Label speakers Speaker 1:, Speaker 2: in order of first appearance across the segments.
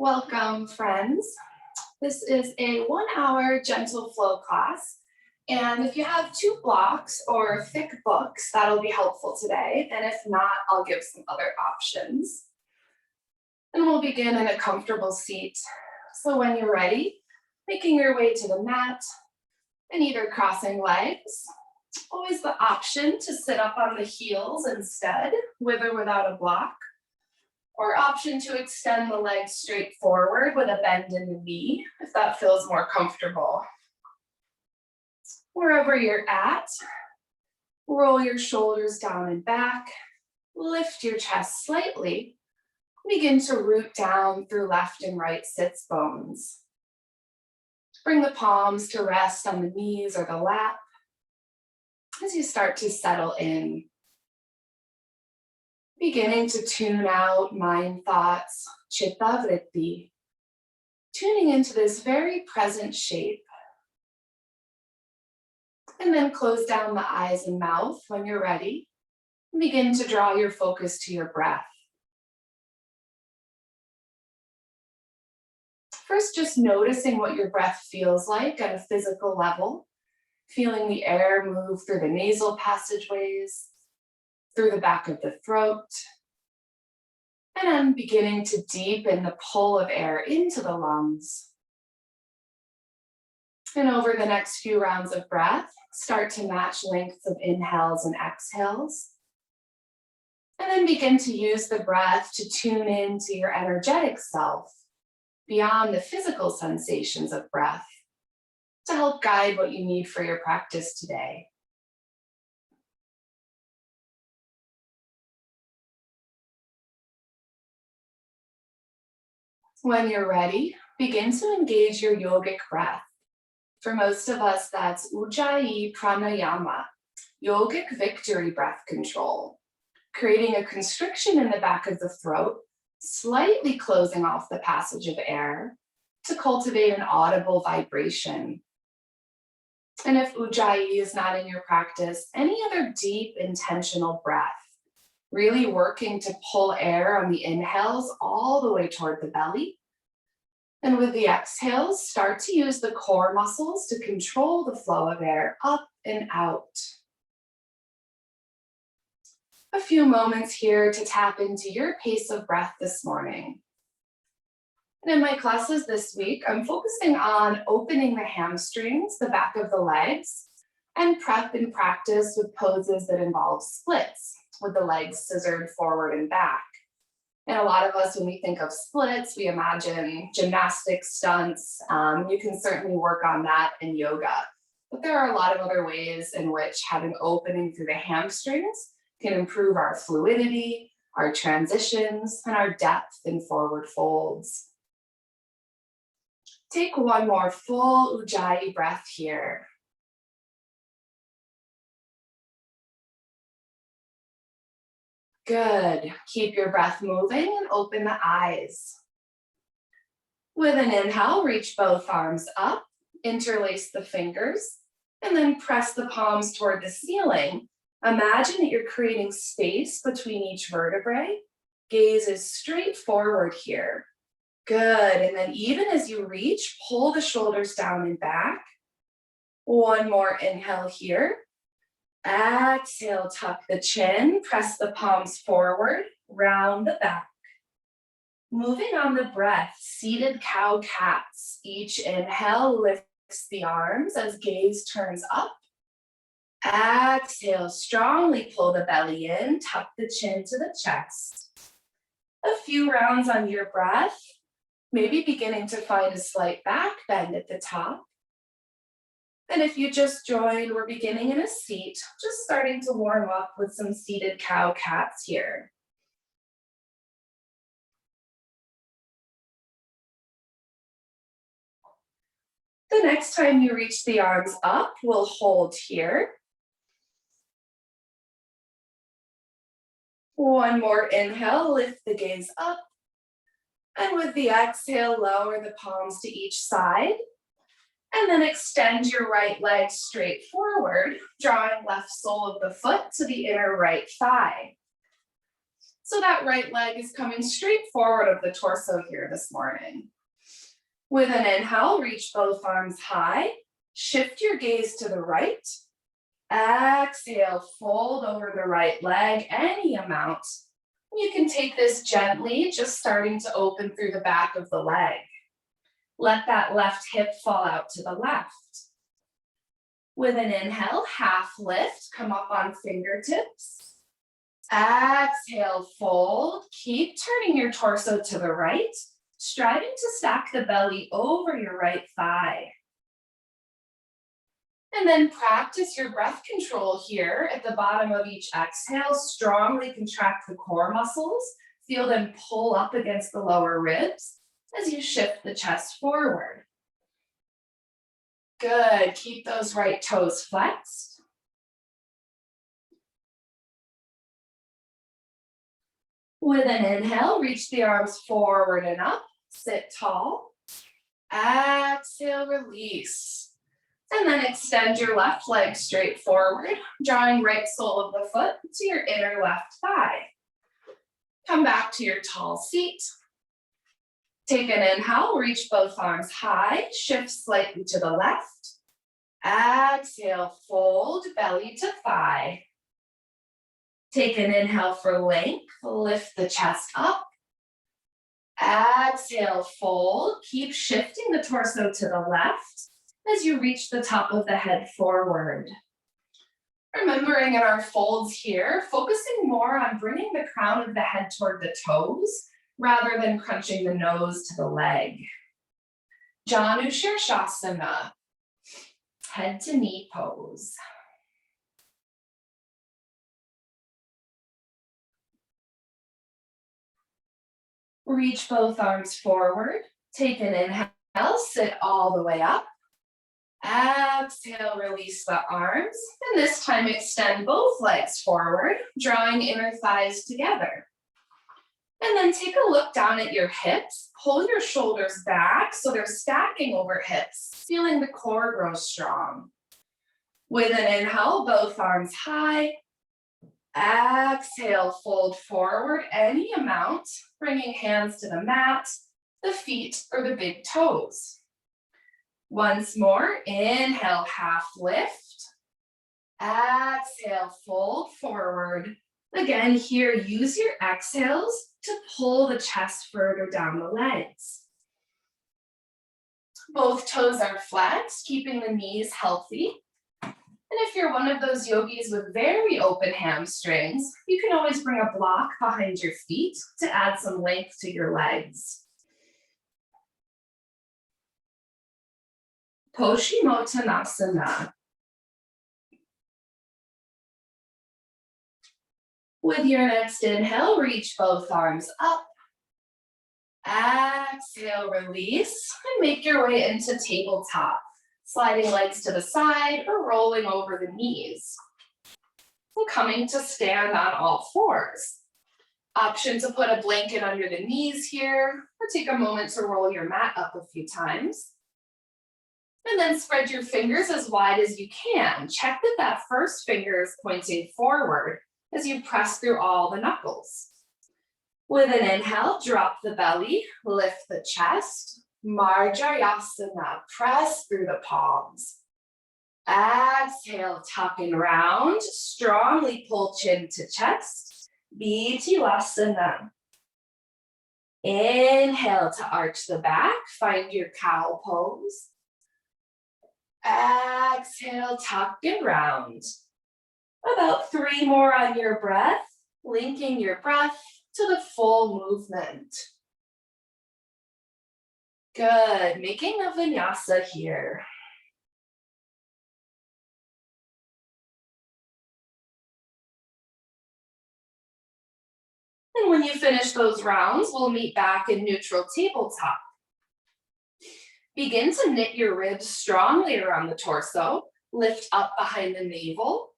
Speaker 1: Welcome, friends. This is a 1-hour gentle flow class. And if you have 2 blocks or thick books, that'll be helpful today. And if not, I'll give some other options. And we'll begin in a comfortable seat. So when you're ready, making your way to the mat and either crossing legs, always the option to sit up on the heels instead, with or without a block. Or option to extend the legs straight forward with a bend in the knee, if that feels more comfortable. Wherever you're at, roll your shoulders down and back, lift your chest slightly, begin to root down through left and right sits bones. Bring the palms to rest on the knees or the lap as you start to settle in. Beginning to tune out mind thoughts, chitta vritti, tuning into this very present shape. And then close down the eyes and mouth when you're ready. And begin to draw your focus to your breath. First, just noticing what your breath feels like at a physical level, feeling the air move through the nasal passageways, through the back of the throat, and then beginning to deepen the pull of air into the lungs. And over the next few rounds of breath, start to match lengths of inhales and exhales. And then begin to use the breath to tune into your energetic self beyond the physical sensations of breath to help guide what you need for your practice today. When you're ready, begin to engage your yogic breath. For most of us, that's Ujjayi Pranayama, yogic victory breath control, creating a constriction in the back of the throat, slightly closing off the passage of air to cultivate an audible vibration. And if Ujjayi is not in your practice, any other deep intentional breath, really working to pull air on the inhales all the way toward the belly. And with the exhales, start to use the core muscles to control the flow of air up and out. A few moments here to tap into your pace of breath this morning. And in my classes this week, I'm focusing on opening the hamstrings, the back of the legs, and prep and practice with poses that involve splits, with the legs scissored forward and back. And a lot of us, when we think of splits, we imagine gymnastic stunts. You can certainly work on that in yoga. But there are a lot of other ways in which having opening through the hamstrings can improve our fluidity, our transitions, and our depth in forward folds. Take one more full Ujjayi breath here. Good. Keep your breath moving and open the eyes. With an inhale, reach both arms up, interlace the fingers, and then press the palms toward the ceiling. Imagine that you're creating space between each vertebrae. Gaze is straight forward here. Good. And then even as you reach, pull the shoulders down and back. One more inhale here. Exhale, tuck the chin, press the palms forward, round the back. Moving on the breath, seated cow cats. Each inhale lifts the arms as gaze turns up. Exhale, strongly pull the belly in, tuck the chin to the chest. A few rounds on your breath, maybe beginning to find a slight back bend at the top. And if you just joined, we're beginning in a seat, just starting to warm up with some seated cow cats here. The next time you reach the arms up, we'll hold here. One more inhale, lift the gaze up. And with the exhale, lower the palms to each side. And then extend your right leg straight forward, drawing left sole of the foot to the inner right thigh. So that right leg is coming straight forward of the torso here this morning. With an inhale, reach both arms high. Shift your gaze to the right. Exhale, fold over the right leg, any amount. You can take this gently, just starting to open through the back of the leg. Let that left hip fall out to the left. With an inhale, half lift, come up on fingertips. Exhale, fold. Keep turning your torso to the right, striving to stack the belly over your right thigh. And then practice your breath control here at the bottom of each exhale. Strongly contract the core muscles. Feel them pull up against the lower ribs as you shift the chest forward. Good. Keep those right toes flexed. With an inhale, reach the arms forward and up. Sit tall. Exhale, release. And then extend your left leg straight forward, drawing right sole of the foot to your inner left thigh. Come back to your tall seat. Take an inhale, reach both arms high, shift slightly to the left. Exhale, fold, belly to thigh. Take an inhale for length, lift the chest up. Exhale, fold, keep shifting the torso to the left as you reach the top of the head forward. Remembering in our folds here, focusing more on bringing the crown of the head toward the toes rather than crunching the nose to the leg. Janu Shirshasana, head to knee pose. Reach both arms forward, take an inhale, sit all the way up. Exhale, release the arms, and this time extend both legs forward, drawing inner thighs together. And then take a look down at your hips, pull your shoulders back so they're stacking over hips, feeling the core grow strong. With an inhale, both arms high. Exhale, fold forward any amount, bringing hands to the mat, the feet, or the big toes. Once more, inhale, half lift. Exhale, fold forward. Again, here, use your exhales to pull the chest further down the legs. Both toes are flexed, keeping the knees healthy. And if you're one of those yogis with very open hamstrings, you can always bring a block behind your feet to add some length to your legs. Paschimottanasana. With your next inhale, reach both arms up. Exhale, release, and make your way into tabletop, sliding legs to the side or rolling over the knees. And coming to stand on all fours. Option to put a blanket under the knees here, or take a moment to roll your mat up a few times. And then spread your fingers as wide as you can. Check that that first finger is pointing forward as you press through all the knuckles. With an inhale, drop the belly, lift the chest. Marjayasana, press through the palms. Exhale, tuck and round, strongly pull chin to chest. Bhitivasana. Inhale to arch the back, find your cow pose. Exhale, tuck and round. About 3 more on your breath, linking your breath to the full movement. Good, making a vinyasa here. And when you finish those rounds, we'll meet back in neutral tabletop. Begin to knit your ribs strongly around the torso, lift up behind the navel,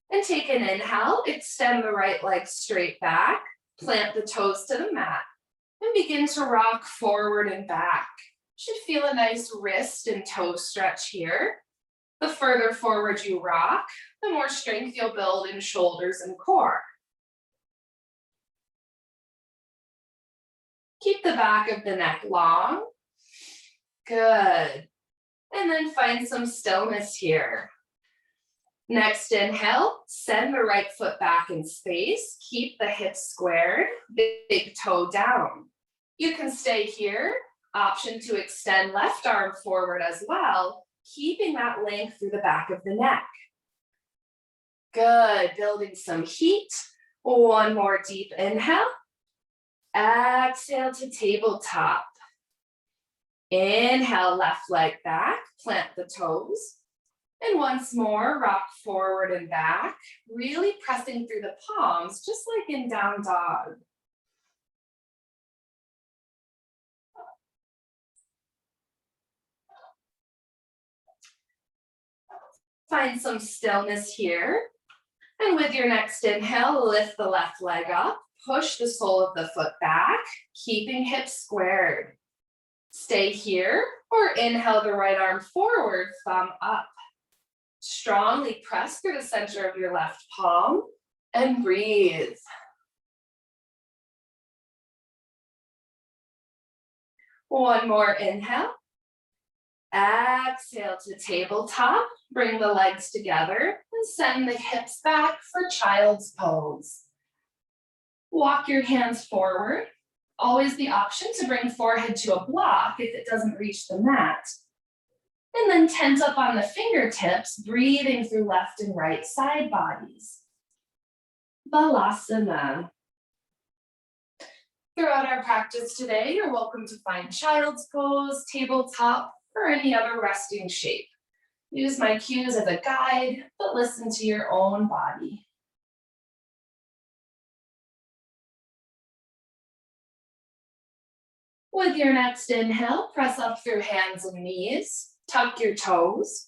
Speaker 1: and take an inhale, extend the right leg straight back, plant the toes to the mat, and begin to rock forward and back. Should feel a nice wrist and toe stretch here. The further forward you rock, the more strength you'll build in shoulders and core. Keep the back of the neck long. Good. And then find some stillness here. Next inhale, send the right foot back in space. Keep the hips squared, big toe down. You can stay here. Option to extend left arm forward as well, keeping that length through the back of the neck. Good, building some heat. One more deep inhale. Exhale to tabletop. Inhale, left leg back, plant the toes. And once more, rock forward and back, really pressing through the palms, just like in down dog. Find some stillness here. And with your next inhale, lift the left leg up, push the sole of the foot back, keeping hips squared. Stay here, or inhale the right arm forward, thumb up. Strongly press through the center of your left palm and breathe. One more inhale. Exhale to tabletop. Bring the legs together and send the hips back for child's pose. Walk your hands forward. Always the option to bring forehead to a block if it doesn't reach the mat. And then tent up on the fingertips, breathing through left and right side bodies. Balasana. Throughout our practice today, you're welcome to find child's pose, tabletop, or any other resting shape. Use my cues as a guide, but listen to your own body. With your next inhale, press up through hands and knees. Tuck your toes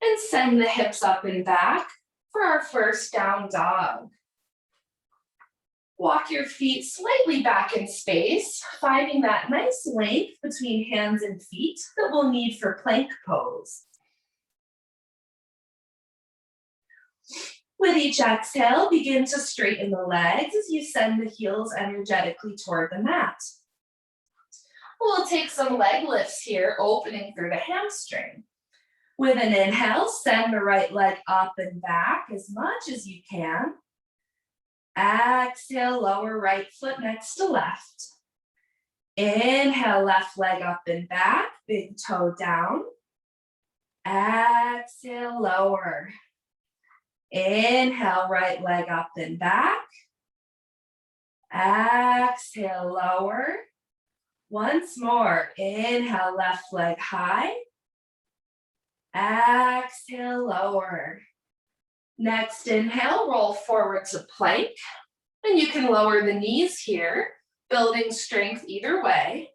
Speaker 1: and send the hips up and back for our first down dog. Walk your feet slightly back in space, finding that nice length between hands and feet that we'll need for plank pose. With each exhale, begin to straighten the legs as you send the heels energetically toward the mat. We'll take some leg lifts here, opening through the hamstring. With an inhale, send the right leg up and back as much as you can. Exhale, lower right foot next to left. Inhale, left leg up and back, big toe down. Exhale, lower. Inhale, right leg up and back. Exhale, lower. Once more, inhale, left leg high. Exhale, lower. Next inhale, roll forward to plank. And you can lower the knees here, building strength either way.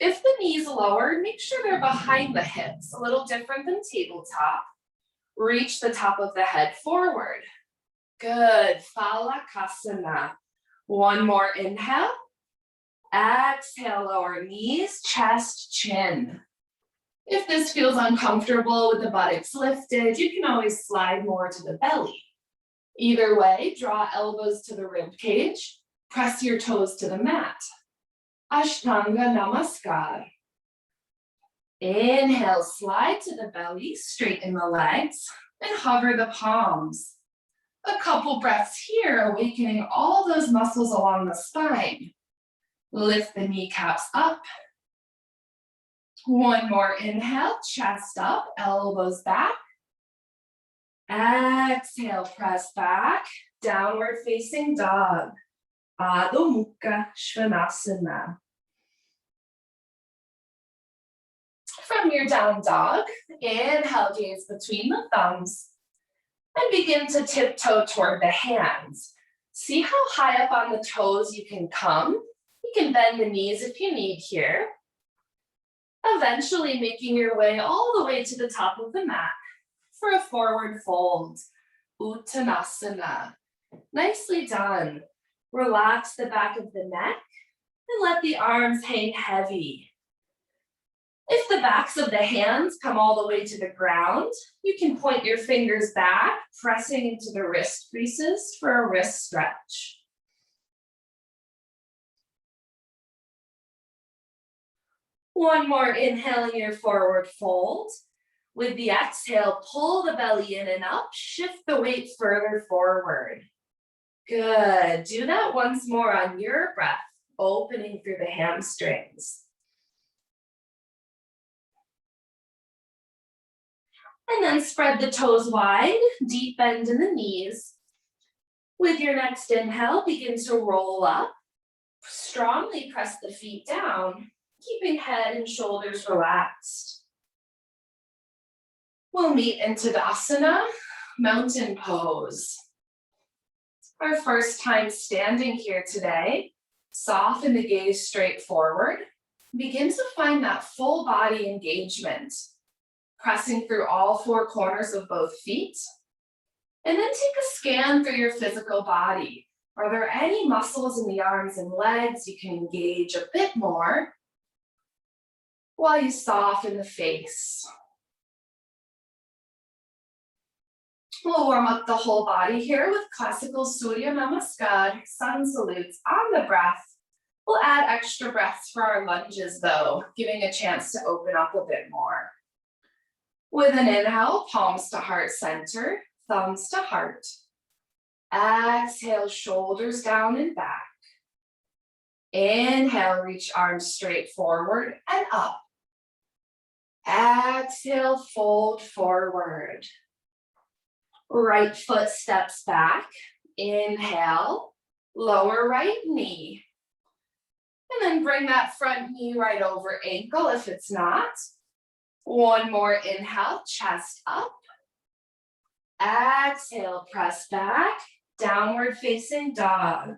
Speaker 1: If the knees lower, make sure they're behind the hips, a little different than tabletop. Reach the top of the head forward. Good, Phalakasana. One more inhale. Exhale, lower knees, chest, chin. If this feels uncomfortable with the buttocks lifted, you can always slide more to the belly. Either way, draw elbows to the rib cage, press your toes to the mat. Ashtanga Namaskar. Inhale, slide to the belly, straighten the legs, and hover the palms. A couple breaths here, awakening all those muscles along the spine. Lift the kneecaps up. One more inhale, chest up, elbows back. Exhale, press back, downward facing dog. Adho Mukha Svanasana. From your down dog, inhale, gaze between the thumbs, and begin to tiptoe toward the hands. See how high up on the toes you can come. You can bend the knees if you need here. Eventually making your way all the way to the top of the mat for a forward fold, Uttanasana. Nicely done. Relax the back of the neck and let the arms hang heavy. If the backs of the hands come all the way to the ground, you can point your fingers back, pressing into the wrist creases for a wrist stretch. One more inhale in your forward fold. With the exhale, pull the belly in and up, shift the weight further forward. Good. Do that once more on your breath, opening through the hamstrings. And then spread the toes wide, deep bend in the knees. With your next inhale, begin to roll up. Strongly press the feet down, keeping head and shoulders relaxed. We'll meet in Tadasana, mountain pose. Our first time standing here today. Soften the gaze straight forward. Begin to find that full body engagement. Pressing through all four corners of both feet. And then take a scan through your physical body. Are there any muscles in the arms and legs you can engage a bit more while you soften the face? We'll warm up the whole body here with classical Surya Namaskar, sun salutes on the breath. We'll add extra breaths for our lunges though, giving a chance to open up a bit more. With an inhale, palms to heart center, thumbs to heart. Exhale, shoulders down and back. Inhale, reach arms straight forward and up. Exhale, fold forward. Right foot steps back. Inhale, lower right knee. And then bring that front knee right over ankle if it's not. One more inhale, chest up. Exhale, press back, downward facing dog.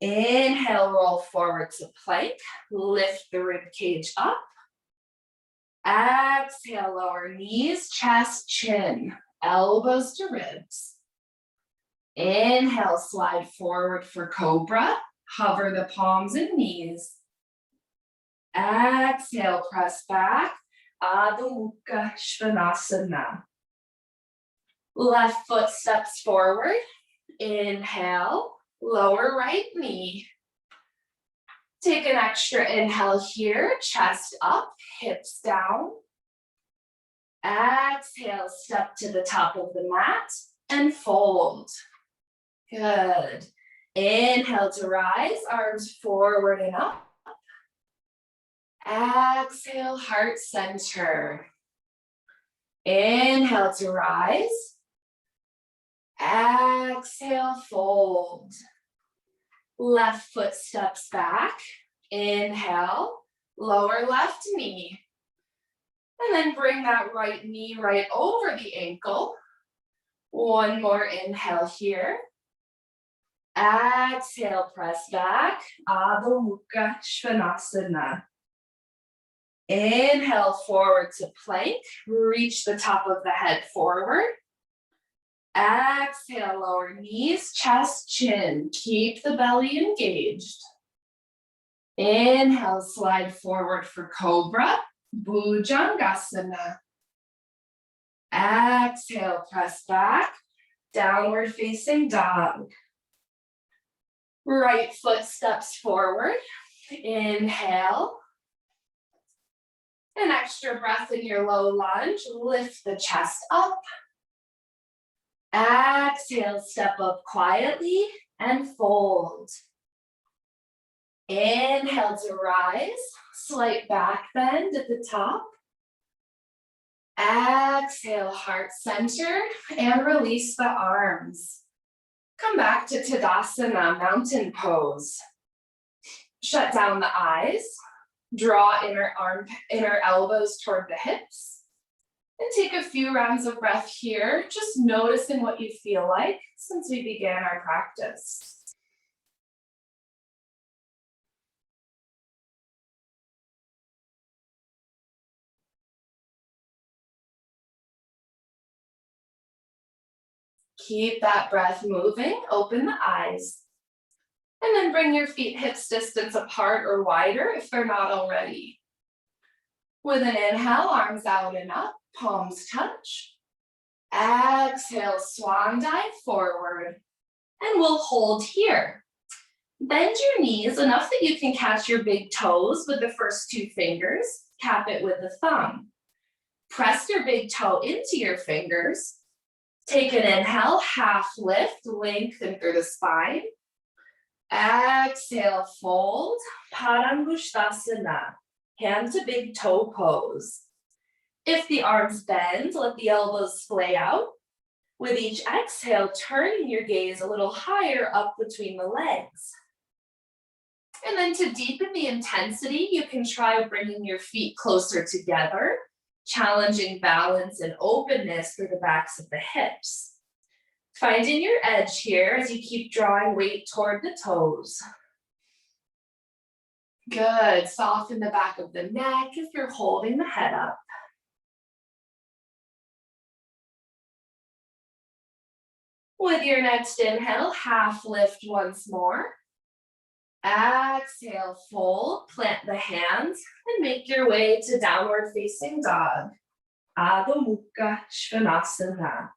Speaker 1: Inhale, roll forward to plank, lift the rib cage up. Exhale, lower knees, chest, chin, elbows to ribs. Inhale, slide forward for cobra, hover the palms and knees. Exhale, press back, Adho Mukha Svanasana. Left foot steps forward. Inhale, lower right knee. Take an extra inhale here, chest up, hips down. Exhale, step to the top of the mat and fold. Good. Inhale to rise, arms forward and up. Exhale, heart center. Inhale to rise. Exhale, fold. Left foot steps back. Inhale, lower left knee. And then bring that right knee right over the ankle. One more inhale here. Exhale, press back. Adho Mukha Svanasana. Inhale, forward to plank. Reach the top of the head forward. Exhale, lower knees, chest, chin. Keep the belly engaged. Inhale, slide forward for cobra, Bhujangasana. Exhale, press back, downward facing dog. Right foot steps forward. Inhale. An extra breath in your low lunge. Lift the chest up. Exhale, step up quietly and fold. Inhale to rise, slight back bend at the top. Exhale, heart center, and release the arms. Come back to Tadasana, mountain pose. Shut down the eyes, draw inner elbows toward the hips. And take a few rounds of breath here, just noticing what you feel like since we began our practice. Keep that breath moving, open the eyes. And then bring your feet hips distance apart or wider if they're not already. With an inhale, arms out and up, palms touch. Exhale, swan dive forward. And we'll hold here. Bend your knees enough that you can catch your big toes with the first two fingers. Cap it with the thumb. Press your big toe into your fingers. Take an inhale, half lift, lengthen through the spine. Exhale, fold, Padangusthasana, hand to big toe pose. If the arms bend, let the elbows splay out. With each exhale, turning your gaze a little higher up between the legs. And then to deepen the intensity, you can try bringing your feet closer together, challenging balance and openness through the backs of the hips. Finding your edge here as you keep drawing weight toward the toes. Good. Soften the back of the neck if you're holding the head up. With your next inhale, half lift once more. Exhale, fold, plant the hands, and make your way to downward facing dog. Adho Mukha Svanasana.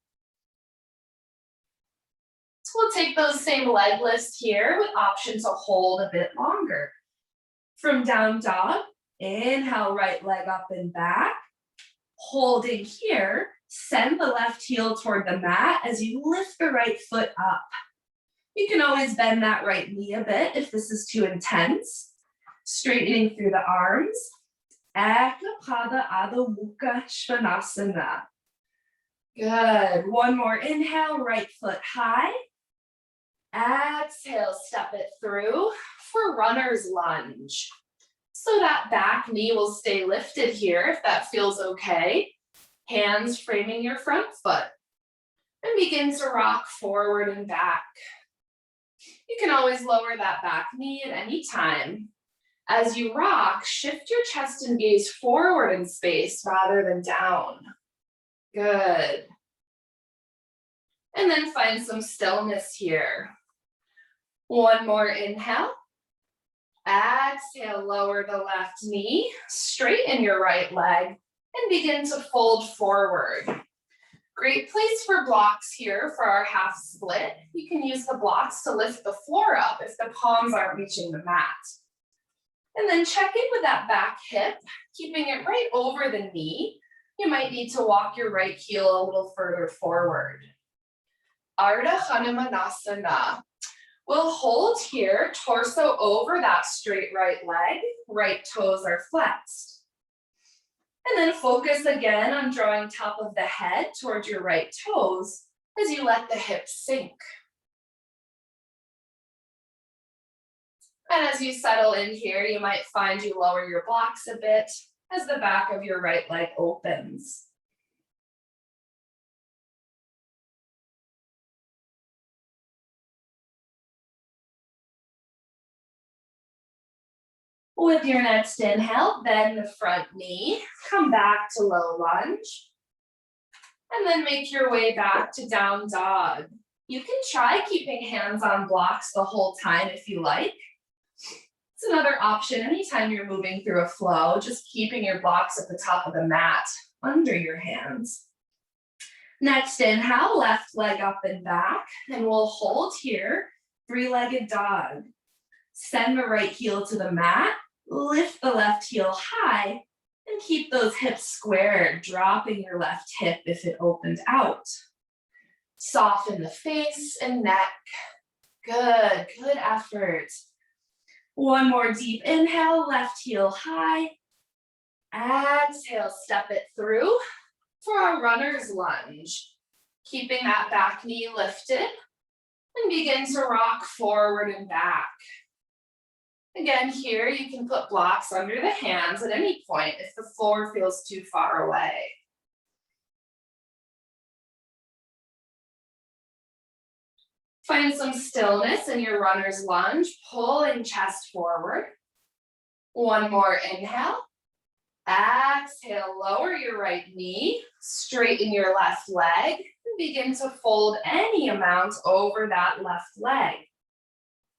Speaker 1: So we'll take those same leg lifts here with option to hold a bit longer. From down dog, inhale, right leg up and back. Holding here, send the left heel toward the mat as you lift the right foot up. You can always bend that right knee a bit if this is too intense. Straightening through the arms. Ekapada Adho Mukha Svanasana. Good. One more inhale, right foot high. Exhale, step it through for runner's lunge. So that back knee will stay lifted here if that feels okay. Hands framing your front foot. And begin to rock forward and back. You can always lower that back knee at any time. As you rock, shift your chest and gaze forward in space rather than down. Good. And then find some stillness here. One more inhale. Exhale, lower the left knee, straighten your right leg, and begin to fold forward. Great place for blocks here for our half split. You can use the blocks to lift the floor up if the palms aren't reaching the mat. And then check in with that back hip, keeping it right over the knee. You might need to walk your right heel a little further forward. Ardha Hanumanasana. We'll hold here, torso over that straight right leg, right toes are flexed. And then focus again on drawing top of the head towards your right toes as you let the hips sink. And as you settle in here, you might find you lower your blocks a bit as the back of your right leg opens. With your next inhale, bend the front knee, come back to low lunge, and then make your way back to down dog. You can try keeping hands on blocks the whole time if you like. It's another option anytime you're moving through a flow, just keeping your blocks at the top of the mat under your hands. Next inhale, left leg up and back, and we'll hold here, three-legged dog. Send the right heel to the mat, lift the left heel high, and keep those hips squared, dropping your left hip if it opened out. Soften the face and neck. Good, good effort. One more deep inhale, left heel high. Exhale, step it through for our runner's lunge. Keeping that back knee lifted and begin to rock forward and back. Again, here you can put blocks under the hands at any point if the floor feels too far away. Find some stillness in your runner's lunge, pulling chest forward. One more inhale. Exhale, lower your right knee, straighten your left leg, and begin to fold any amount over that left leg.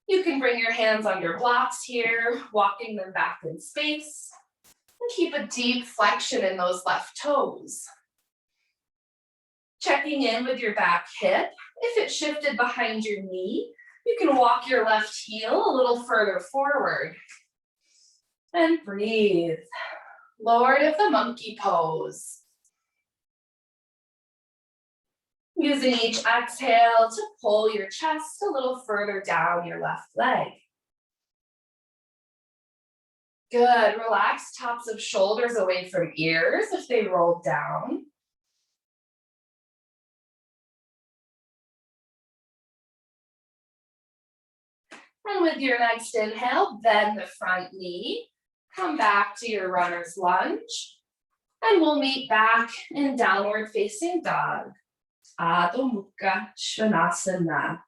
Speaker 1: You can bring your hands under blocks here, walking them back in space, and keep a deep flexion in those left toes. Checking in with your back hip. If it shifted behind your knee, You can walk your left heel a little further forward. And breathe. Lord of the monkey pose. Using each exhale to pull your chest a little further down your left leg. Good, relax tops of shoulders away from ears if they roll down. And with your next inhale, bend the front knee. Come back to your runner's lunge. And we'll meet back in downward facing dog. Adho Mukha Svanasana.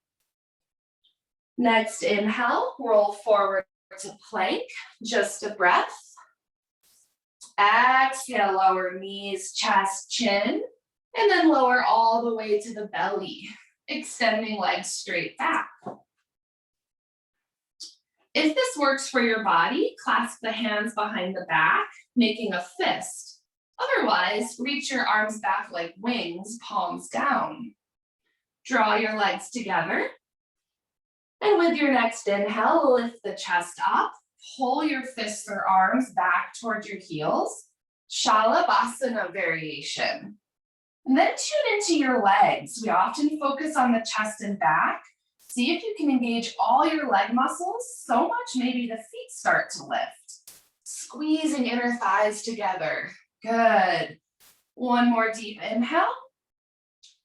Speaker 1: Next inhale, roll forward to plank, just a breath. Exhale, lower knees, chest, chin, and then lower all the way to the belly, extending legs straight back. If this works for your body, clasp the hands behind the back, making a fist. Otherwise, reach your arms back like wings, palms down. Draw your legs together. And with your next inhale, lift the chest up, pull your fists or arms back towards your heels. Shalabhasana Variation. And then tune into your legs. We often focus on the chest and back. See if you can engage all your leg muscles so much maybe the feet start to lift. Squeezing inner thighs together. Good. One more deep inhale.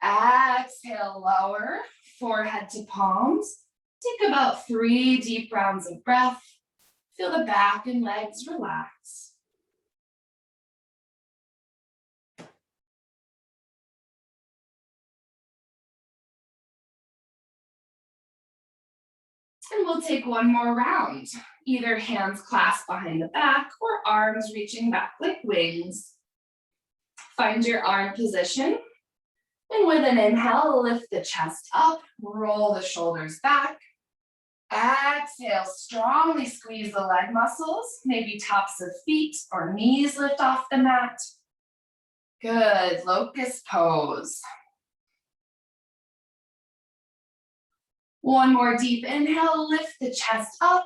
Speaker 1: Exhale, lower, forehead to palms. Take about 3 deep rounds of breath. Feel the back and legs relax. And we'll take one more round. Either hands clasped behind the back or arms reaching back like wings. Find your arm position. And with an inhale, lift the chest up, roll the shoulders back. Exhale, strongly squeeze the leg muscles, maybe tops of feet or knees lift off the mat. Good, locust pose. One more deep inhale, lift the chest up.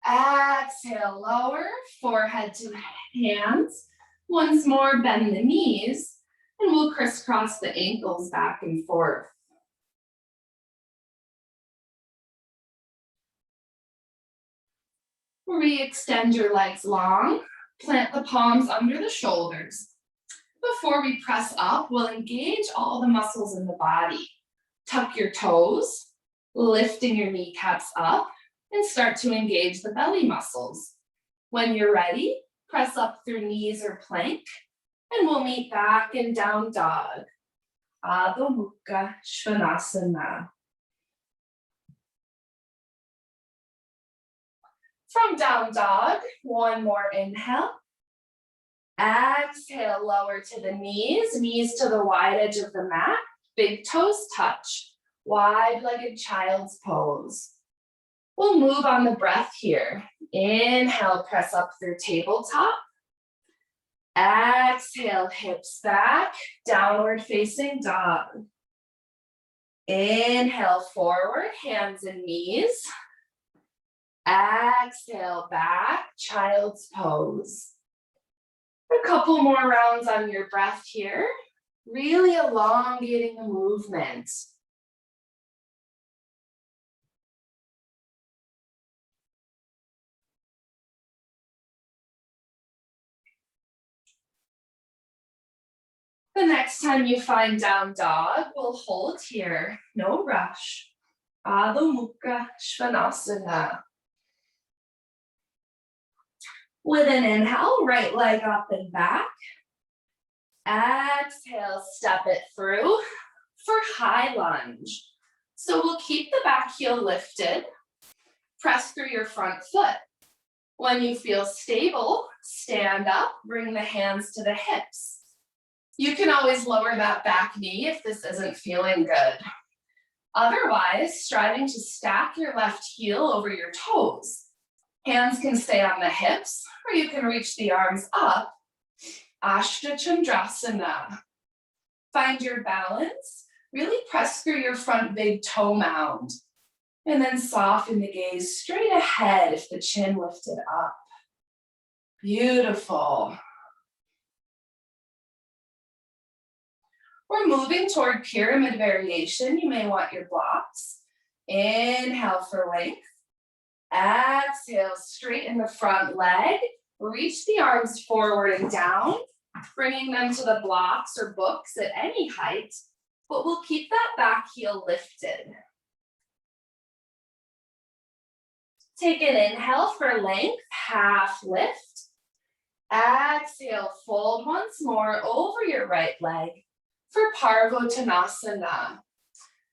Speaker 1: Exhale, lower, forehead to hands. Once more, bend the knees, and we'll crisscross the ankles back and forth. Re-extend your legs long, plant the palms under the shoulders. Before we press up, we'll engage all the muscles in the body. Tuck your toes, lifting your kneecaps up, and start to engage the belly muscles. When you're ready, press up through knees or plank, and we'll meet back in down dog. Adho Mukha Svanasana. From down dog, one more inhale. Exhale, lower to the knees to the wide edge of the mat. Big toes touch, wide-legged child's pose. We'll move on the breath here. Inhale, press up through tabletop. Exhale, hips back, downward facing dog. Inhale, forward, hands and knees. Exhale, back, child's pose. A couple more rounds on your breath here. Really elongating the movement. The next time you find down dog, we'll hold here, no rush. Adho Mukha Svanasana. With an inhale, right leg up and back. Exhale, step it through for high lunge. So we'll keep the back heel lifted. Press through your front foot. When you feel stable, stand up, bring the hands to the hips. You can always lower that back knee if this isn't feeling good. Otherwise, striving to stack your left heel over your toes. Hands can stay on the hips, or you can reach the arms up. Ashtachandrasana. Find your balance. Really press through your front big toe mound. And then soften the gaze straight ahead if the chin lifted up. Beautiful. We're moving toward pyramid variation. You may want your blocks. Inhale for length. Exhale, straighten the front leg. Reach the arms forward and down, bringing them to the blocks or books at any height, but we'll keep that back heel lifted. Take an inhale for length, half lift. Exhale, fold once more over your right leg for Tadasana.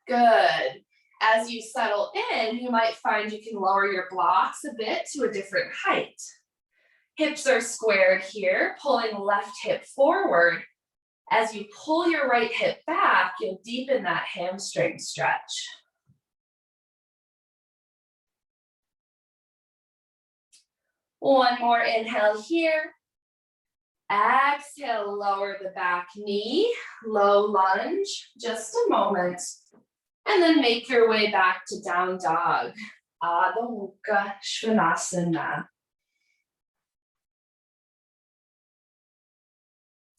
Speaker 1: Good. As you settle in, you might find you can lower your blocks a bit to a different height. Hips are squared here, pulling left hip forward. As you pull your right hip back, you'll deepen that hamstring stretch. One more inhale here. Exhale, lower the back knee, low lunge, just a moment. And then make your way back to down dog. Adho Mukha Svanasana.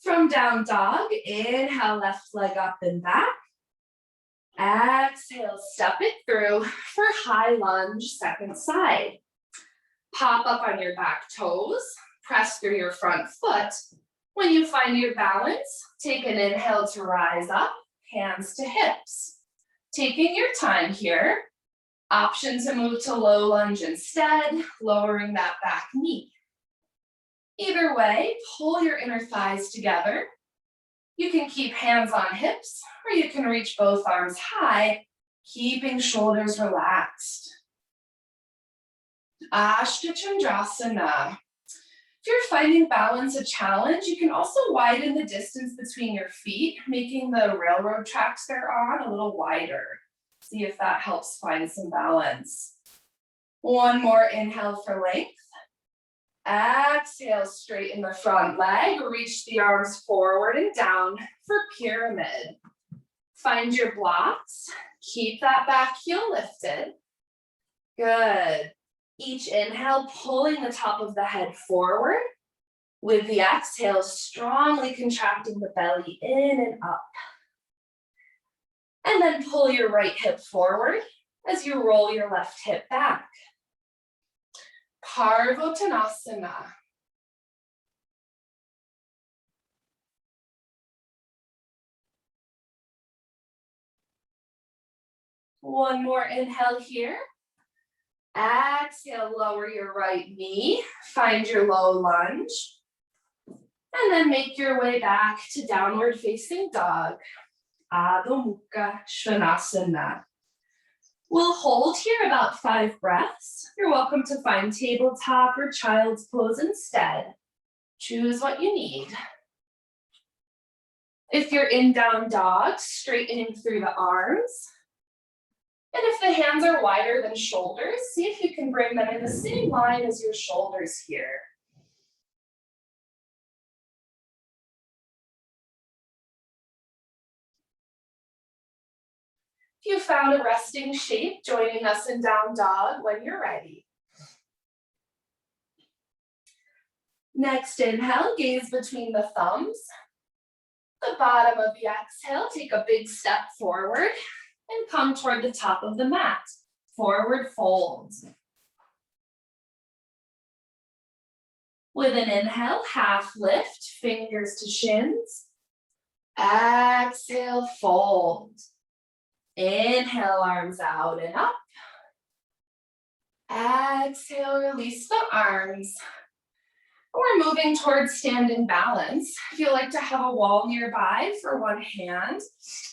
Speaker 1: From down dog, inhale, left leg up and back. Exhale, step it through for high lunge, second side. Pop up on your back toes, press through your front foot. When you find your balance, take an inhale to rise up, hands to hips. Taking your time here, option to move to low lunge instead, lowering that back knee. Either way, pull your inner thighs together. You can keep hands on hips, or you can reach both arms high, keeping shoulders relaxed. Ashtachandrasana. If you're finding balance a challenge, you can also widen the distance between your feet, making the railroad tracks they're on a little wider. See if that helps find some balance. One more inhale for length. Exhale, straighten the front leg, reach the arms forward and down for pyramid. Find your blocks, keep that back heel lifted. Good. Each inhale, pulling the top of the head forward. With the exhale, strongly contracting the belly in and up. And then pull your right hip forward as you roll your left hip back. Parvottanasana. One more inhale here. Exhale, lower your right knee, find your low lunge, and then make your way back to downward facing dog. Adho Mukha Svanasana. We'll hold here about 5 breaths. You're welcome to find tabletop or child's pose instead. Choose what you need. If you're in down dog, straightening through the arms. And if the hands are wider than shoulders, see if you can bring them in the same line as your shoulders here. If you found a resting shape, joining us in down dog when you're ready. Next inhale, gaze between the thumbs. The bottom of the exhale, take a big step forward and come toward the top of the mat. Forward fold. With an inhale, half lift, fingers to shins. Exhale, fold. Inhale, arms out and up. Exhale, release the arms. We're moving towards standing balance. If you like to have a wall nearby for one hand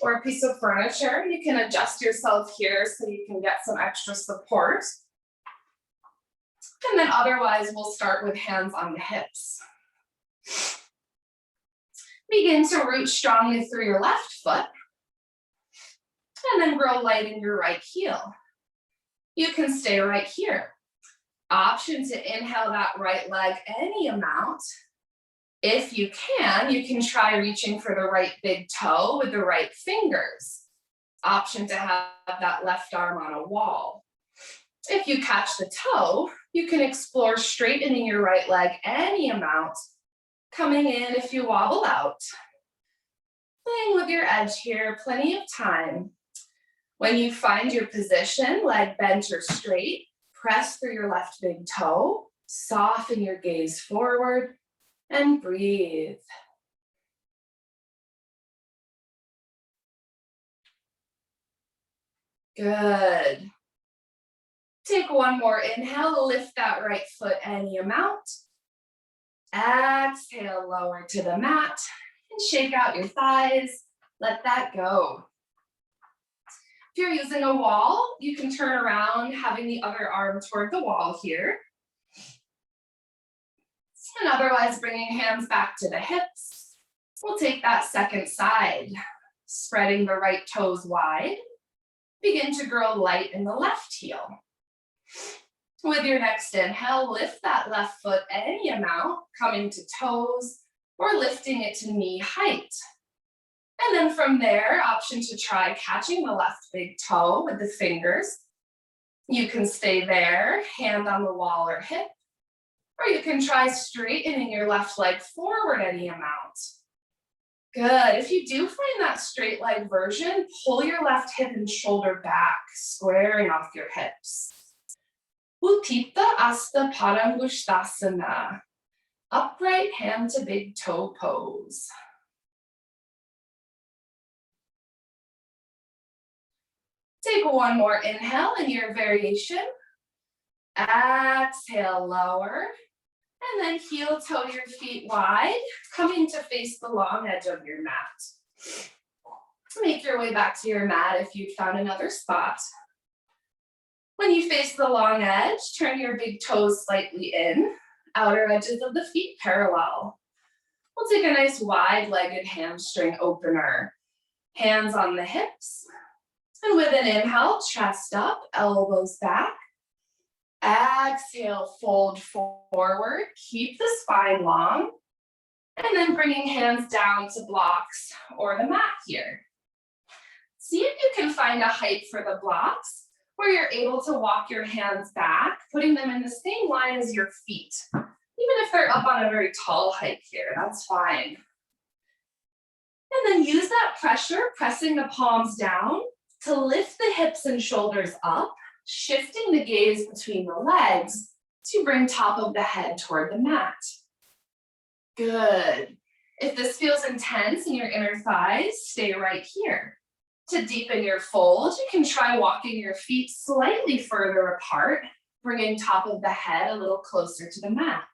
Speaker 1: or a piece of furniture, you can adjust yourself here so you can get some extra support. And then otherwise, we'll start with hands on the hips. Begin to root strongly through your left foot. And then grow light in your right heel. You can stay right here. Option to inhale that right leg any amount. If you can try reaching for the right big toe with the right fingers. Option to have that left arm on a wall. If you catch the toe, you can explore straightening your right leg any amount, coming in if you wobble out. Playing with your edge here, plenty of time. When you find your position, leg bent or straight, press through your left big toe, soften your gaze forward, and breathe. Good. Take one more inhale, lift that right foot any amount. Exhale, lower to the mat, and shake out your thighs. Let that go. If you're using a wall, you can turn around, having the other arm toward the wall here. And otherwise, bringing hands back to the hips. We'll take that second side, spreading the right toes wide. Begin to grow light in the left heel. With your next inhale, lift that left foot any amount, coming to toes or lifting it to knee height. And then from there, option to try catching the left big toe with the fingers. You can stay there, hand on the wall or hip, or you can try straightening your left leg forward any amount. Good. If you do find that straight leg version, pull your left hip and shoulder back, squaring off your hips. Utthita Hasta Padangusthasana. Upright hand to big toe pose. Take one more inhale in your variation. Exhale, lower. And then heel toe your feet wide, coming to face the long edge of your mat. Make your way back to your mat if you've found another spot. When you face the long edge, turn your big toes slightly in, outer edges of the feet parallel. We'll take a nice wide-legged hamstring opener. Hands on the hips. And with an inhale, chest up, elbows back. Exhale, fold forward, keep the spine long, and then bringing hands down to blocks or the mat here. See if you can find a height for the blocks where you're able to walk your hands back, putting them in the same line as your feet. Even if they're up on a very tall height here, that's fine. And then use that pressure, pressing the palms down to lift the hips and shoulders up, shifting the gaze between the legs to bring top of the head toward the mat. Good. If this feels intense in your inner thighs, stay right here. To deepen your fold, you can try walking your feet slightly further apart, bringing top of the head a little closer to the mat.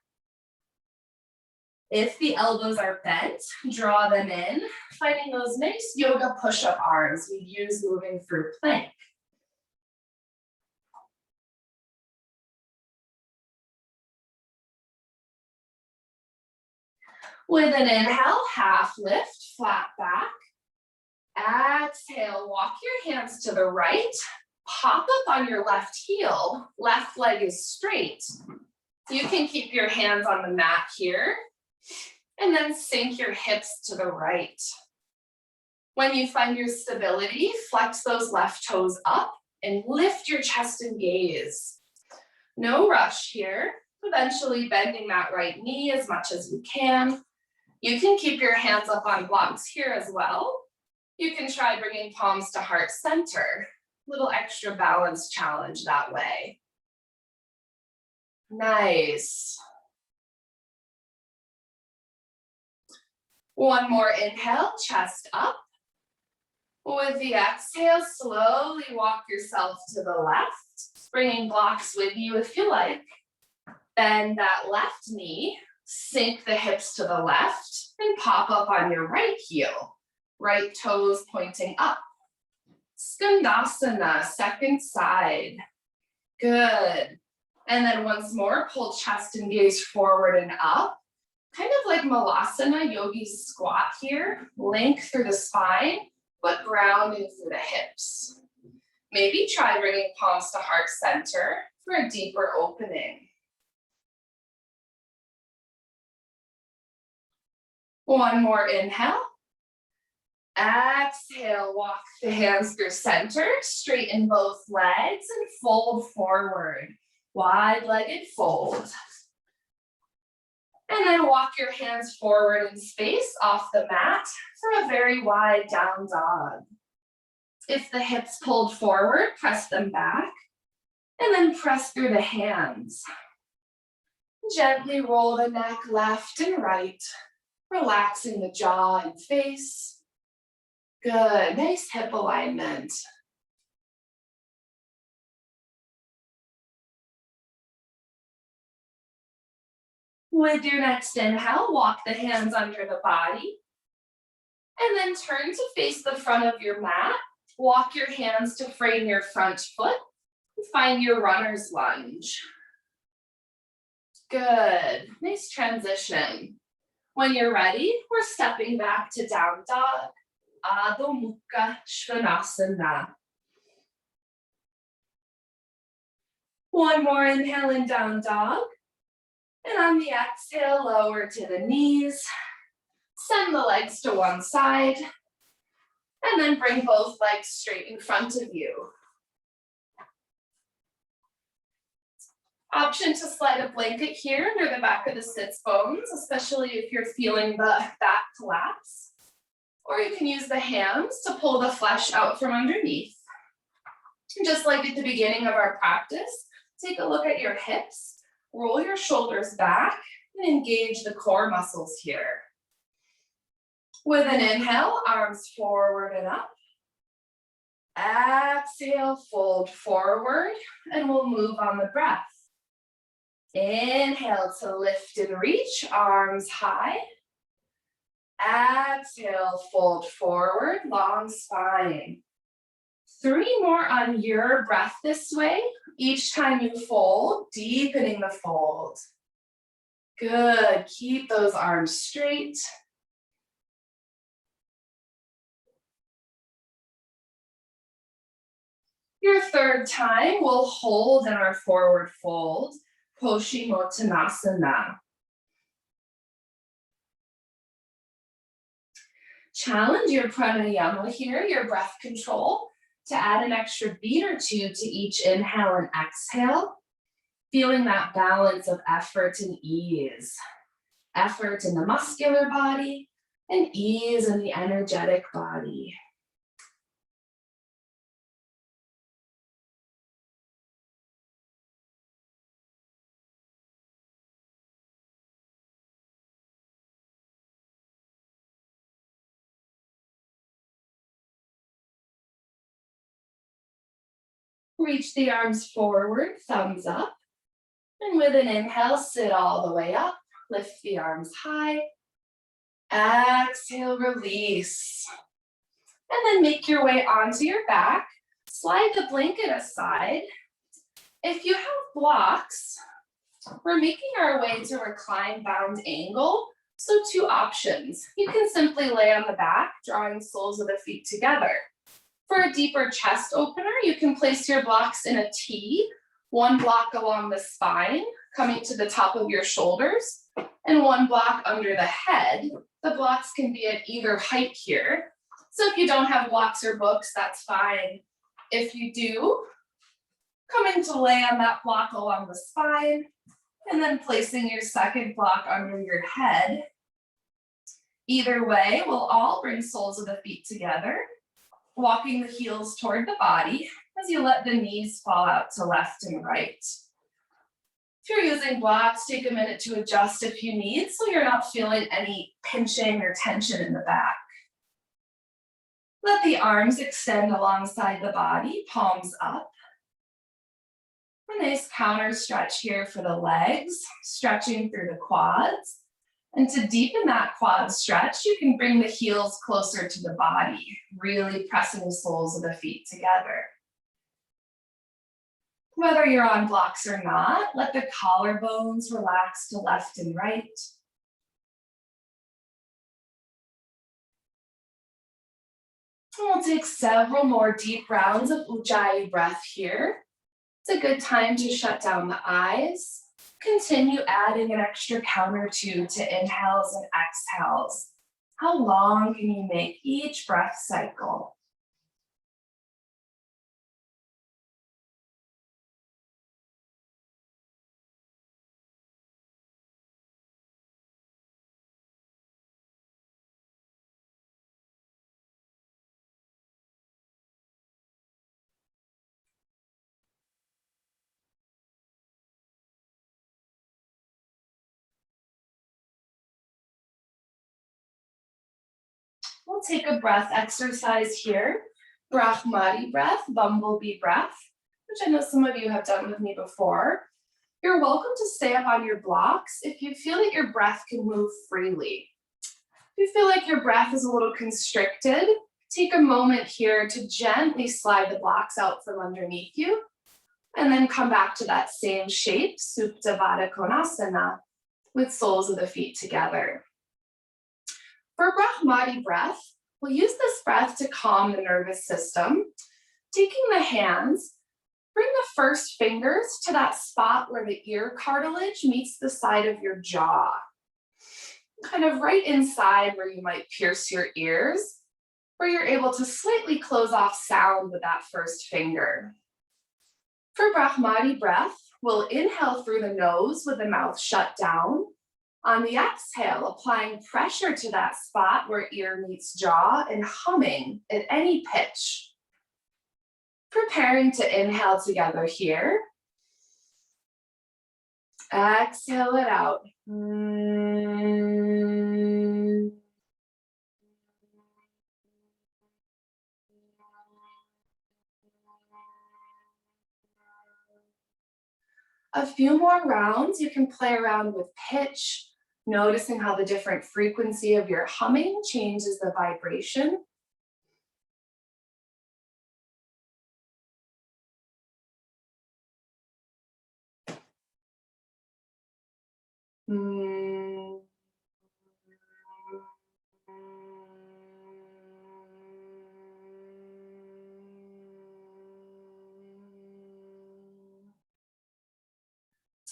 Speaker 1: If the elbows are bent, draw them in, finding those nice yoga push-up arms we'd use moving through plank. With an inhale, half lift, flat back. Exhale, walk your hands to the right. Pop up on your left heel. Left leg is straight. You can keep your hands on the mat here. And then sink your hips to the right. When you find your stability, flex those left toes up and lift your chest and gaze. No rush here. Eventually bending that right knee as much as you can. You can keep your hands up on blocks here as well. You can try bringing palms to heart center. Little extra balance challenge that way. Nice. One more inhale, chest up. With the exhale, slowly walk yourself to the left, bringing blocks with you if you like. Bend that left knee, sink the hips to the left, and pop up on your right heel. Right toes pointing up. Skandasana, second side. Good. And then once more, pull chest and gaze forward and up. Kind of like Malasana, yogi squat here. Length through the spine, but grounding through the hips. Maybe try bringing palms to heart center for a deeper opening. One more inhale. Exhale, walk the hands through center, straighten both legs and fold forward. Wide-legged fold. And then walk your hands forward in space off the mat for a very wide down dog. If the hips pulled forward, press them back and then press through the hands. Gently roll the neck left and right, relaxing the jaw and face. Good, nice hip alignment. With your next inhale, walk the hands under the body. And then turn to face the front of your mat. Walk your hands to frame your front foot. And find your runner's lunge. Good, nice transition. When you're ready, we're stepping back to down dog. Adho Mukha Svanasana. One more inhale in down dog. And on the exhale, lower to the knees. Send the legs to one side. And then bring both legs straight in front of you. Option to slide a blanket here under the back of the sits bones, especially if you're feeling the back collapse. Or you can use the hands to pull the flesh out from underneath. Just like at the beginning of our practice, take a look at your hips, roll your shoulders back, and engage the core muscles here. With an inhale, arms forward and up. Exhale, fold forward, and we'll move on the breath. Inhale to lift and reach, arms high. Exhale, fold forward, long spine. 3 more on your breath this way. Each time you fold, deepening the fold. Good, keep those arms straight. Your third time, we'll hold in our forward fold, Paschimottanasana. Challenge your pranayama here, your breath control, to add an extra beat or two to each inhale and exhale, feeling that balance of effort and ease. Effort in the muscular body and ease in the energetic body. Reach the arms forward, thumbs up. And with an inhale, sit all the way up. Lift the arms high. Exhale, release. And then make your way onto your back. Slide the blanket aside. If you have blocks, we're making our way to recline bound angle. So 2 options. You can simply lay on the back, drawing soles of the feet together. For a deeper chest opener, you can place your blocks in a T, 1 block along the spine, coming to the top of your shoulders, and 1 block under the head. The blocks can be at either height here. So if you don't have blocks or books, that's fine. If you do, coming to lay on that block along the spine, and then placing your second block under your head. Either way, we'll all bring soles of the feet together, walking the heels toward the body as you let the knees fall out to left and right. If you're using blocks, take a minute to adjust if you need so you're not feeling any pinching or tension in the back. Let the arms extend alongside the body, palms up. A nice counter stretch here for the legs, stretching through the quads. And to deepen that quad stretch, you can bring the heels closer to the body, really pressing the soles of the feet together. Whether you're on blocks or not, let the collarbones relax to left and right. And we'll take several more deep rounds of Ujjayi breath here. It's a good time to shut down the eyes. Continue adding an extra count or two to inhales and exhales. How long can you make each breath cycle? We'll take a breath exercise here. Brahmari breath, bumblebee breath, which I know some of you have done with me before. You're welcome to stay up on your blocks if you feel that your breath can move freely. If you feel like your breath is a little constricted, take a moment here to gently slide the blocks out from underneath you, and then come back to that same shape, Supta Baddha Konasana, with soles of the feet together. For Brahmari breath, we'll use this breath to calm the nervous system. Taking the hands, bring the first fingers to that spot where the ear cartilage meets the side of your jaw. Kind of right inside where you might pierce your ears, where you're able to slightly close off sound with that first finger. For Brahmari breath, we'll inhale through the nose with the mouth shut down. On the exhale, applying pressure to that spot where ear meets jaw and humming at any pitch. Preparing to inhale together here. Exhale it out. A few more rounds, you can play around with pitch, noticing how the different frequency of your humming changes the vibration.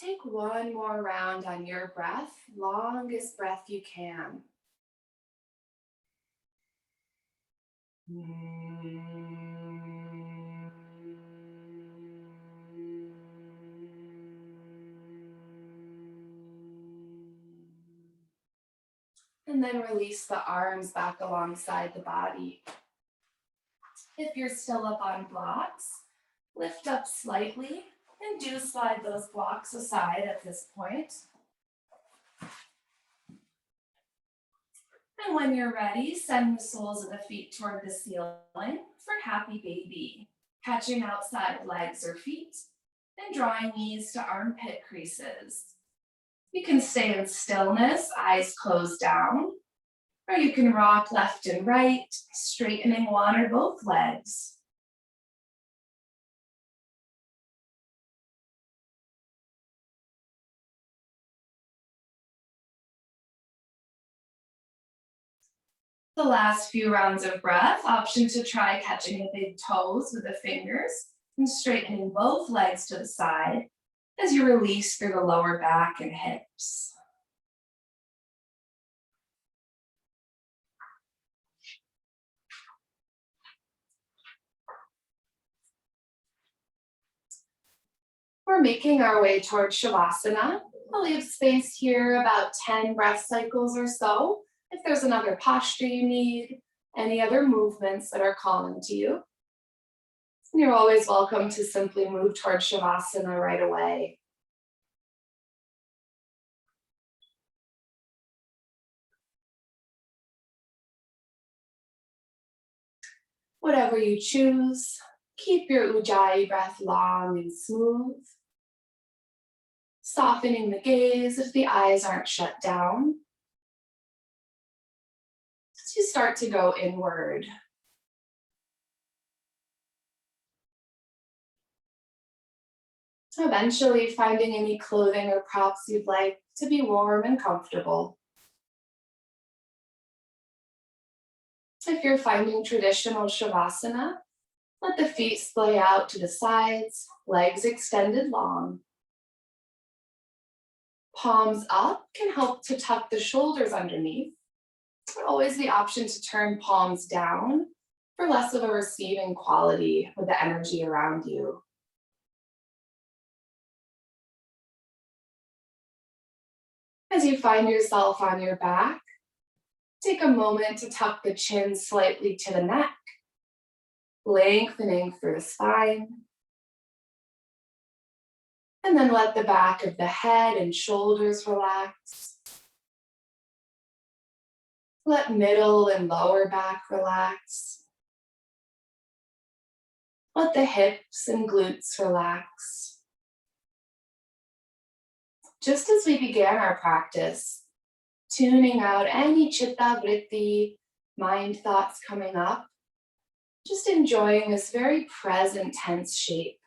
Speaker 1: Take one more round on your breath, longest breath you can. And then release the arms back alongside the body. If you're still up on blocks, lift up slightly and do slide those blocks aside at this point. And when you're ready, send the soles of the feet toward the ceiling for happy baby. Catching outside legs or feet and drawing knees to armpit creases. You can stay in stillness, eyes closed down, or you can rock left and right, straightening one or both legs. The last few rounds of breath, option to try catching the big toes with the fingers and straightening both legs to the side as you release through the lower back and hips. We're making our way towards Shavasana. I'll leave space here, about 10 breath cycles or so. If there's another posture you need, any other movements that are calling to you. And you're always welcome to simply move towards Shavasana right away. Whatever you choose, keep your Ujjayi breath long and smooth. Softening the gaze if the eyes aren't shut down. As you start to go inward. Eventually finding any clothing or props you'd like to be warm and comfortable. If you're finding traditional Shavasana, let the feet splay out to the sides, legs extended long. Palms up can help to tuck the shoulders underneath. Always the option to turn palms down for less of a receiving quality with the energy around you. As you find yourself on your back, take a moment to tuck the chin slightly to the neck, lengthening through the spine. And then let the back of the head and shoulders relax. Let middle and lower back relax. Let the hips and glutes relax. Just as we began our practice, tuning out any chitta vritti, mind thoughts coming up, just enjoying this very present tense shape.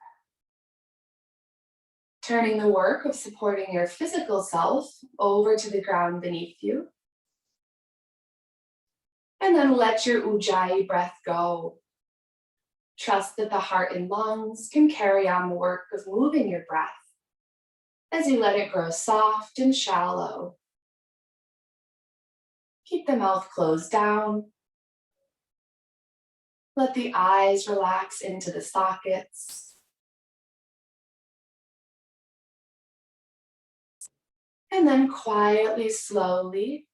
Speaker 1: Turning the work of supporting your physical self over to the ground beneath you. And then let your Ujjayi breath go. Trust that the heart and lungs can carry on the work of moving your breath as you let it grow soft and shallow. Keep the mouth closed down. Let the eyes relax into the sockets. And then quietly, slowly,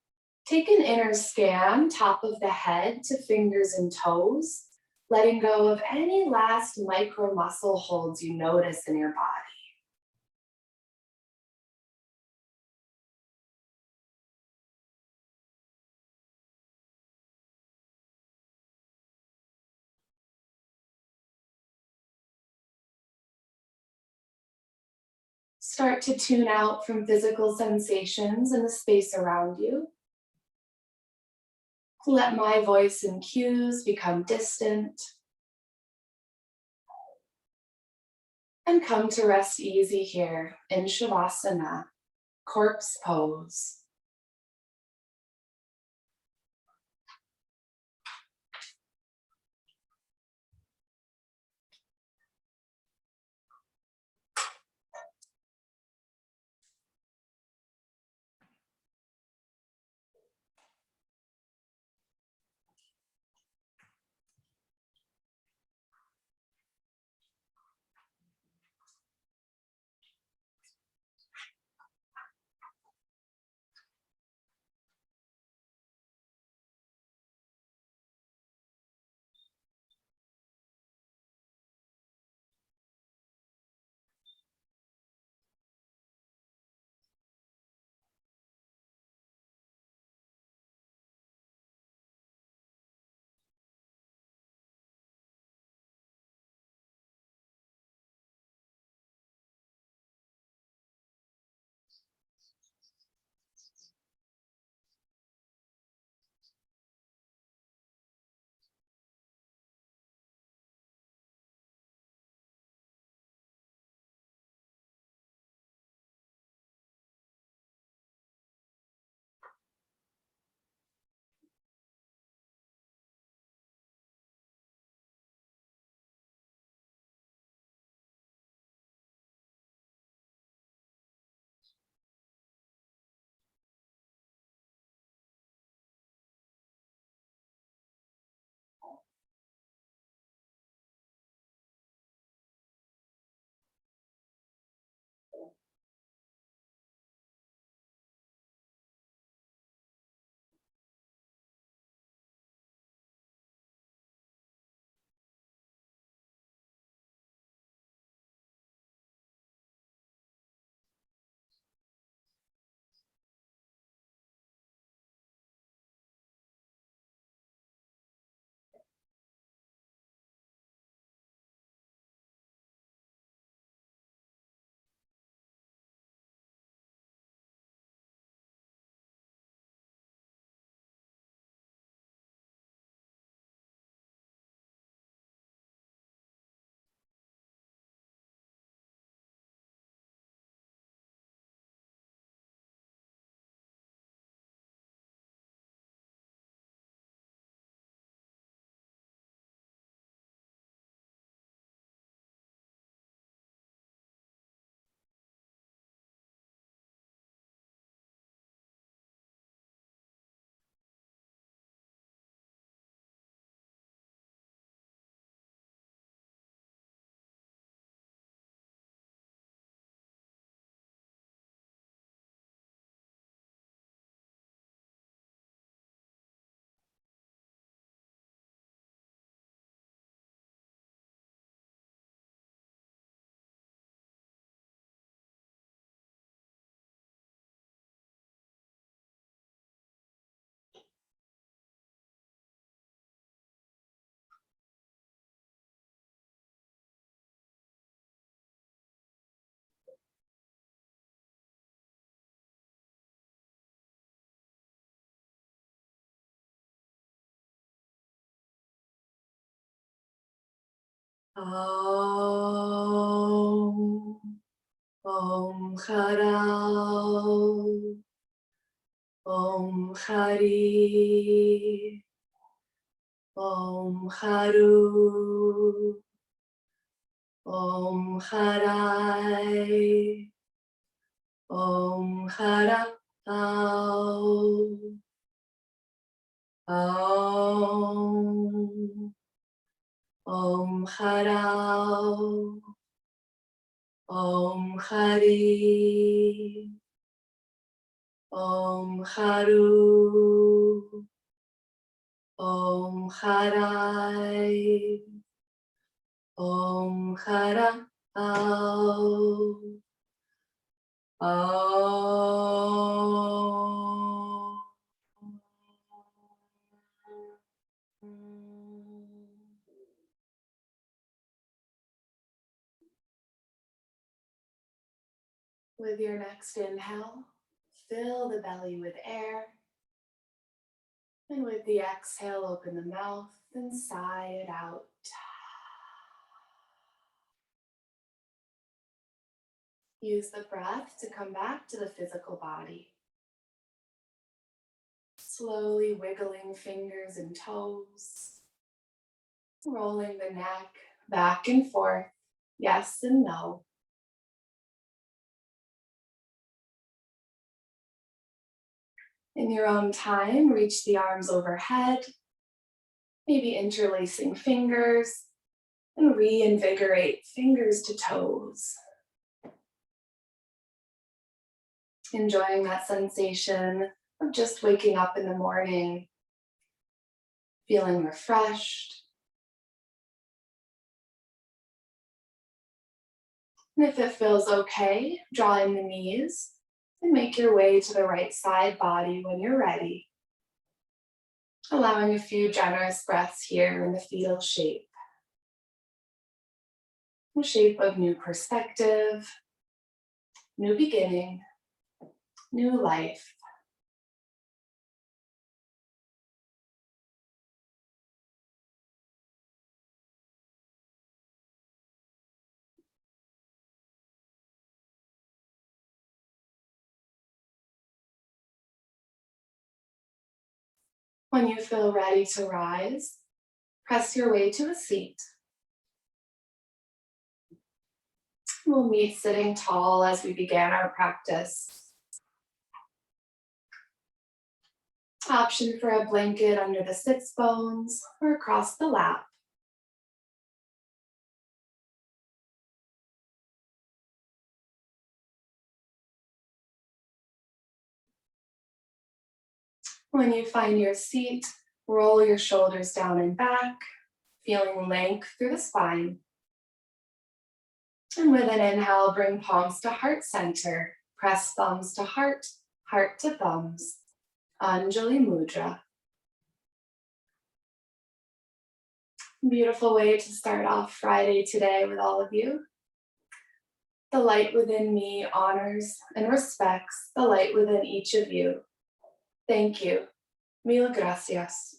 Speaker 1: take an inner scan, top of the head to fingers and toes, letting go of any last micro muscle holds you notice in your body. Start to tune out from physical sensations in the space around you. Let my voice and cues become distant. And come to rest easy here in Shavasana, corpse pose. Om. Om Harau. Om Hari. Om Haru. Om Harai. Om Harau. Om. Om Harau. Om Hari. Om Haru. Om Harai. Om Harau. Om. With your next inhale, fill the belly with air. And with the exhale, open the mouth and sigh it out. Use the breath to come back to the physical body. Slowly wiggling fingers and toes. Rolling the neck back and forth, yes and no. In your own time, reach the arms overhead, maybe interlacing fingers, and reinvigorate fingers to toes. Enjoying that sensation of just waking up in the morning, feeling refreshed. And if it feels okay, draw in the knees and make your way to the right side body when you're ready. Allowing a few generous breaths here in the fetal shape. A shape of new perspective, new beginning, new life. When you feel ready to rise, press your way to a seat. We'll meet sitting tall as we began our practice. Option for a blanket under the sits bones or across the lap. When you find your seat, roll your shoulders down and back, feeling length through the spine. And with an inhale, bring palms to heart center. Press thumbs to heart, heart to thumbs. Anjali Mudra. Beautiful way to start off Friday today with all of you. The light within me honors and respects the light within each of you. Thank you. Mil gracias.